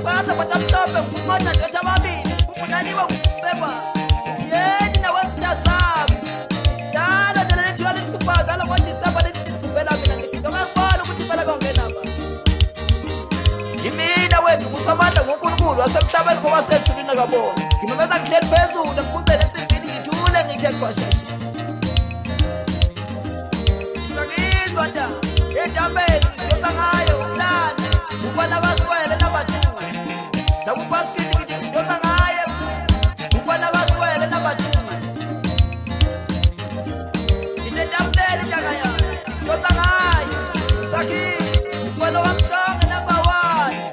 pasa patamtope kumona tota mami kumunaniwa kupewa yeni na wasta sabu dala dala tuwali kupa dala wati saba ni kupela mina nikitoka kwalo kutipala kongena ba kimina wetu kusamanda ngokunkulu asemhlaba ko wasesuthi nakabona ngimemeza ngihleli phezulu ngikuze lesivini ngithule ngikhe kwashasha ngizwa nda edambeni ngidonsa ngayo umlandi ufana baswele nabathunga nakubaskini ngidonsa ngayo ufana baswele nabathunga ngidendamdele njaka ya ngidonsa ngayo saki ufana wamhlanga number 1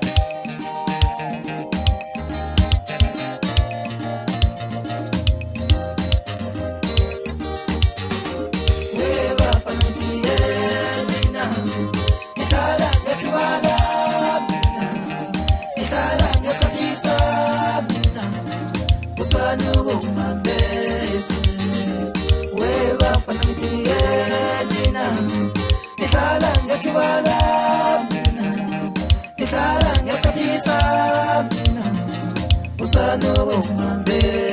Usano,